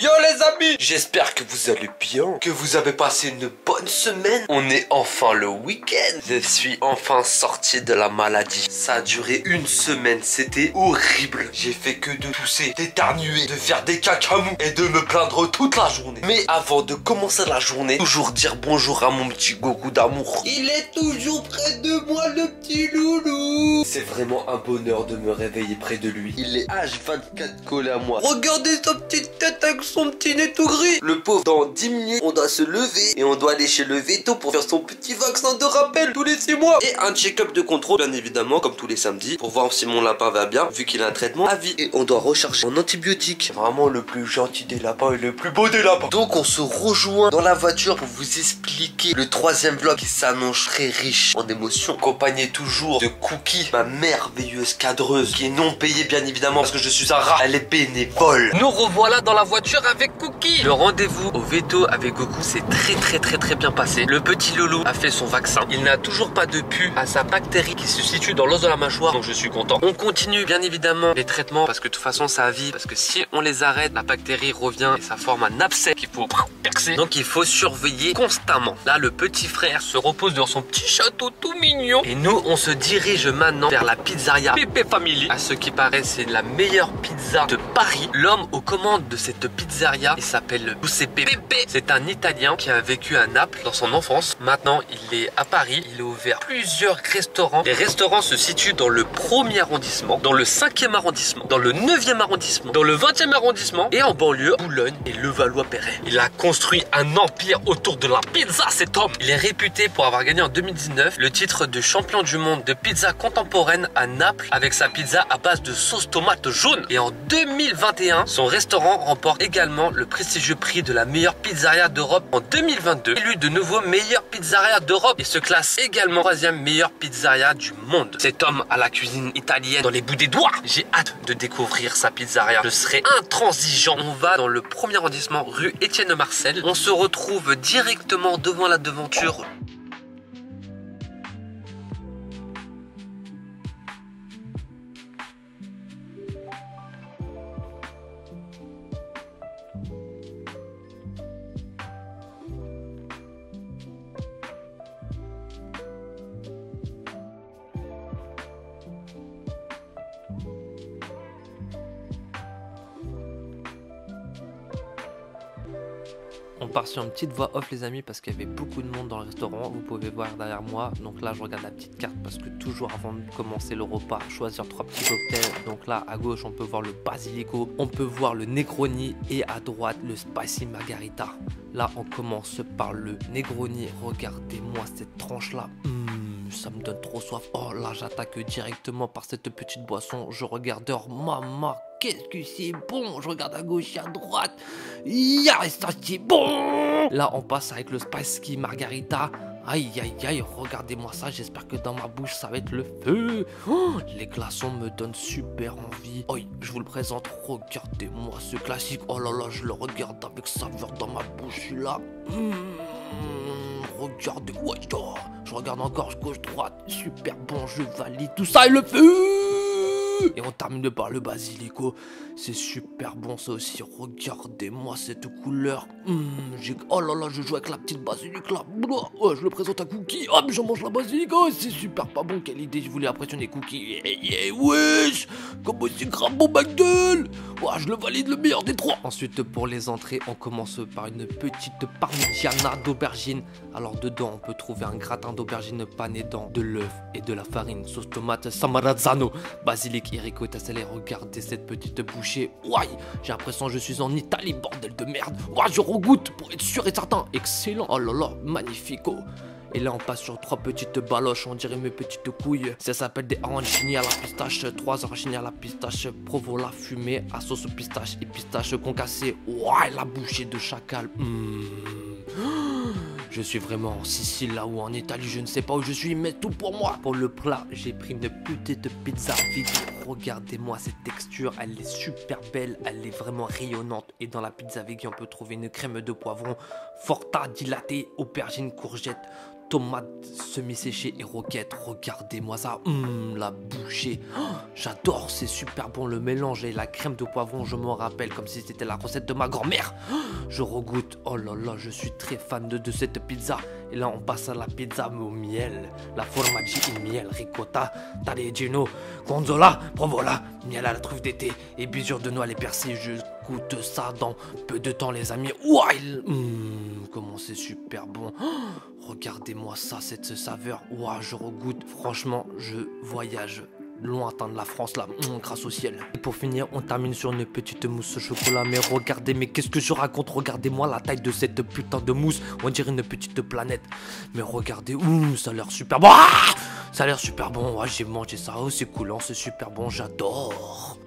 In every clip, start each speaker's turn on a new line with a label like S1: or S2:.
S1: Yo les amis, j'espère que vous allez bien, que vous avez passé une bonne semaine. On est enfin le week-end. Je suis enfin sorti de la maladie. Ça a duré une semaine, c'était horrible. J'ai fait que de tousser, d'éternuer, de faire des cacamous et de me plaindre toute la journée. Mais avant de commencer la journée, toujours dire bonjour à mon petit Goku d'amour. Il est toujours près de moi le petit loulou. C'est vraiment un bonheur de me réveiller près de lui. Il est H24 collé à moi. Regardez sa petite tête avec son petit nez tout gris. Le pauvre, dans 10 minutes, on doit se lever et on doit aller chez le veto pour faire son petit vaccin de rappel tous les 6 mois. Et un check-up de contrôle, bien évidemment, comme tous les samedis, pour voir si mon lapin va bien, vu qu'il a un traitement à vie. Et on doit recharger en antibiotiques. Vraiment le plus gentil des lapins et le plus beau des lapins. Donc on se rejoint dans la voiture pour vous expliquer le 3e vlog qui s'annonce très riche en émotions. Accompagné toujours de Cookie, ma merveilleuse cadreuse, qui est non payée bien évidemment parce que je suis un rat. Elle est bénévole. Nous revoilà dans la voiture avec Cookie. Le rendez-vous au veto avec Goku s'est très bien passé. Le petit loulou a fait son vaccin. Il n'a toujours pas de pu à sa bactérie qui se situe dans l'os de la mâchoire, donc je suis content. On continue bien évidemment les traitements parce que de toute façon ça vie, parce que si on les arrête, la bactérie revient et ça forme un abcès qu'il faut percer. Donc il faut surveiller constamment. Là le petit frère se repose dans son petit château tout mignon et nous on se dirige maintenant vers la pizzeria Pepe Family. À ce qui paraît c'est la meilleure pizza de Paris. L'homme aux commandes de cette pizzeria, il s'appelle Giuseppe Pepe. C'est un Italien qui a vécu à Naples dans son enfance. Maintenant il est à Paris. Il a ouvert plusieurs restaurants. Les restaurants se situent dans le 1er arrondissement, dans le 5e arrondissement, dans le 9e arrondissement, dans le 20e arrondissement et en banlieue, Boulogne et Levallois-Perret. Il a construit un empire autour de la pizza, cet homme. Il est réputé pour avoir gagné en 2019 le titre de champion du monde de pizza contemporaine à Naples avec sa pizza à base de sauce tomate jaune. Et en 2021, son restaurant remporte également le prestigieux prix de la meilleure pizzeria d'Europe en 2022. Élu de nouveau meilleure pizzeria d'Europe et se classe également 3e meilleure pizzeria du monde. Cet homme a la cuisine italienne dans les bouts des doigts. J'ai hâte de découvrir sa pizzeria. Je serai intransigeant. On va dans le 1er arrondissement rue Étienne Marcel. On se retrouve directement devant la devanture. On part sur une petite voix off les amis parce qu'il y avait beaucoup de monde dans le restaurant. Vous pouvez voir derrière moi. Donc là je regarde la petite carte parce que toujours avant de commencer le repas, choisir 3 petits cocktails. Donc là à gauche on peut voir le basilico, on peut voir le Negroni et à droite le spicy margarita. Là on commence par le Negroni. Regardez-moi cette tranche là. Ça me donne trop soif. Oh là j'attaque directement par cette petite boisson. Je regarde dehors. Maman, qu'est-ce que c'est bon. Je regarde à gauche et à droite. Ça c'est bon. Là on passe avec le spicy margarita. Aïe aïe aïe, regardez-moi ça, j'espère que dans ma bouche ça va être le feu. Les glaçons me donnent super envie. Aïe, je vous le présente, regardez-moi ce classique. Oh là là, je le regarde avec saveur dans ma bouche là. Regardez, ouais, je regarde encore gauche droite, super bon, je valide tout ça et le feu. Et on termine par le basilico. C'est super bon ça aussi. Regardez-moi cette couleur. Oh là là, je joue avec la petite basilic là. Oh, je le présente à Cookie. Hop, j'en mange la basilic. Oh, c'est super pas bon. Quelle idée, je voulais impressionner Cookie. Wesh, comment c'est grave bon McDonald's. Oh, je le valide, le meilleur des 3. Ensuite, pour les entrées, on commence par une petite parmigiana d'aubergine. Alors dedans, on peut trouver un gratin d'aubergine pané dans de l'œuf et de la farine, sauce tomate, samarazzano, basilic et ricotta salé. Regardez cette petite bouchée. Ouais, j'ai l'impression que je suis en Italie, bordel de merde. Ouais, je regoute pour être sûr et certain. Excellent. Oh là là, magnifico. Et là on passe sur 3 petites baloches, on dirait mes petites couilles. Ça s'appelle des arancini à la pistache, 3 arancini à la pistache, provola fumée à sauce pistache et pistache concassée. Ouais, la bouchée de chacal. Je suis vraiment en Sicile là ou en Italie, je ne sais pas où je suis, mais tout pour moi. Pour le plat, j'ai pris une petite pizza veggie. Regardez-moi cette texture, elle est super belle, elle est vraiment rayonnante. Et dans la pizza veggie, on peut trouver une crème de poivron, forta dilatée, aubergine, courgette. tomates semi-séchées et roquettes. Regardez-moi ça, la bouchée. Oh, j'adore, c'est super bon le mélange et la crème de poivron, je me rappelle comme si c'était la recette de ma grand-mère. Oh, je regoute, oh là là, je suis très fan de cette pizza. Et là on passe à la pizza au miel, la formaggi in miel, ricotta, tagliatino, gonzola, provola, miel à la truffe d'été et bisure de noix et persil. Je goûte ça dans peu de temps les amis. Ouah, comment c'est super bon. Oh, regardez-moi ça, cette saveur. Ouah, je regoute. Franchement, je voyage lointain de la France là, grâce au ciel. Et pour finir, on termine sur une petite mousse au chocolat. Mais regardez, mais qu'est-ce que je raconte? Regardez-moi la taille de cette putain de mousse. On dirait une petite planète. Mais regardez, ça a l'air super bon. Ah, ça a l'air super bon. Ouais, j'ai mangé ça. Oh, c'est coulant, c'est super bon, j'adore.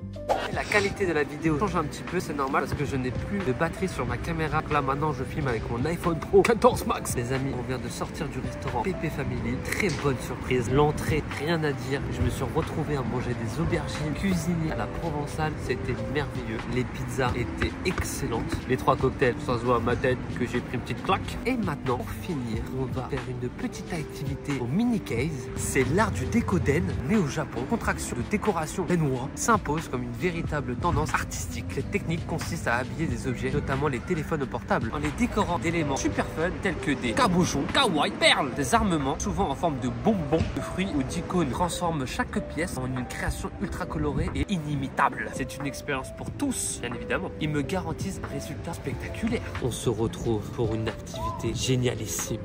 S1: La qualité de la vidéo change un petit peu, c'est normal parce que je n'ai plus de batterie sur ma caméra. Là maintenant je filme avec mon iPhone Pro 14 Max. Les amis, on vient de sortir du restaurant Pépé Family. Très bonne surprise, l'entrée, rien à dire. Je me suis retrouvé à manger des aubergines cuisinées à la provençale. C'était merveilleux, les pizzas étaient excellentes. Les 3 cocktails, ça se voit à ma tête que j'ai pris une petite claque. Et maintenant, pour finir, on va faire une petite activité au mini case. C'est l'art du décoden, mais au Japon. Contraction de décoration Benwa s'impose comme une véritable tendance artistique. Cette technique consiste à habiller des objets, notamment les téléphones portables, en les décorant d'éléments super fun tels que des cabochons, kawaii, perles, des armements, souvent en forme de bonbons, de fruits ou d'icônes, transforment chaque pièce en une création ultra colorée et inimitable. C'est une expérience pour tous, bien évidemment. Ils me garantissent un résultat spectaculaire. On se retrouve pour une activité génialissime.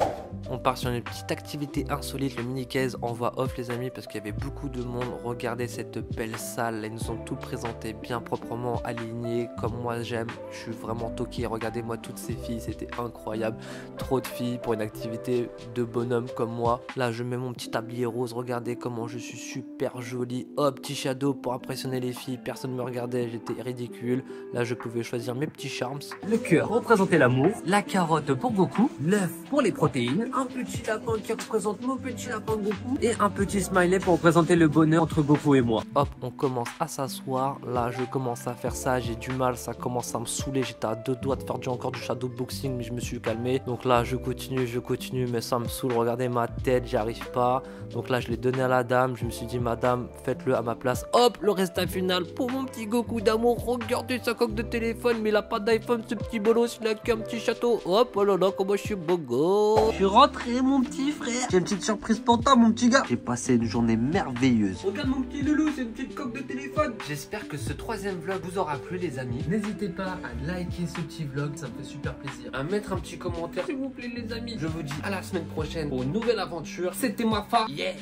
S1: On part sur une petite activité insolite, le mini-case en voix off les amis parce qu'il y avait beaucoup de monde. Regardez cette belle salle, ils nous ont tout présenté bien proprement, aligné comme moi j'aime. Je suis vraiment toqué, regardez-moi toutes ces filles, c'était incroyable. Trop de filles pour une activité de bonhomme comme moi. Là je mets mon petit tablier rose, regardez comment je suis super jolie. Oh, petit shadow pour impressionner les filles, personne ne me regardait, j'étais ridicule. Là je pouvais choisir mes petits charms. Le cœur représentait l'amour, la carotte pour Goku, l'œuf pour les protéines, un petit lapin qui représente mon petit lapin Goku et un petit smiley pour représenter le bonheur entre Goku et moi. Hop, on commence à s'asseoir. Là, je commence à faire ça. J'ai du mal, ça commence à me saouler. J'étais à 2 doigts de faire encore du shadow boxing, mais je me suis calmé. Donc là, je continue, mais ça me saoule. Regardez ma tête, j'y arrive pas. Donc là, je l'ai donné à la dame. Je me suis dit, madame, faites-le à ma place. Hop, le résultat final pour mon petit Goku d'amour. Regardez sa coque de téléphone, mais il a pas d'iPhone, ce petit bolos. Il a qu'un petit château. Hop, oh là là, comment je suis beau gosse. Je suis rentré, mon petit frère. J'ai une petite surprise pour toi, mon petit gars. J'ai passé une journée merveilleuse. Regarde mon petit loulou, c'est une petite coque de téléphone. J'espère que ce 3e vlog vous aura plu, les amis. N'hésitez pas à liker ce petit vlog, ça me fait super plaisir. À mettre un petit commentaire, s'il vous plaît, les amis. Je vous dis à la semaine prochaine pour une nouvelle aventure. C'était Mafa. Yeah.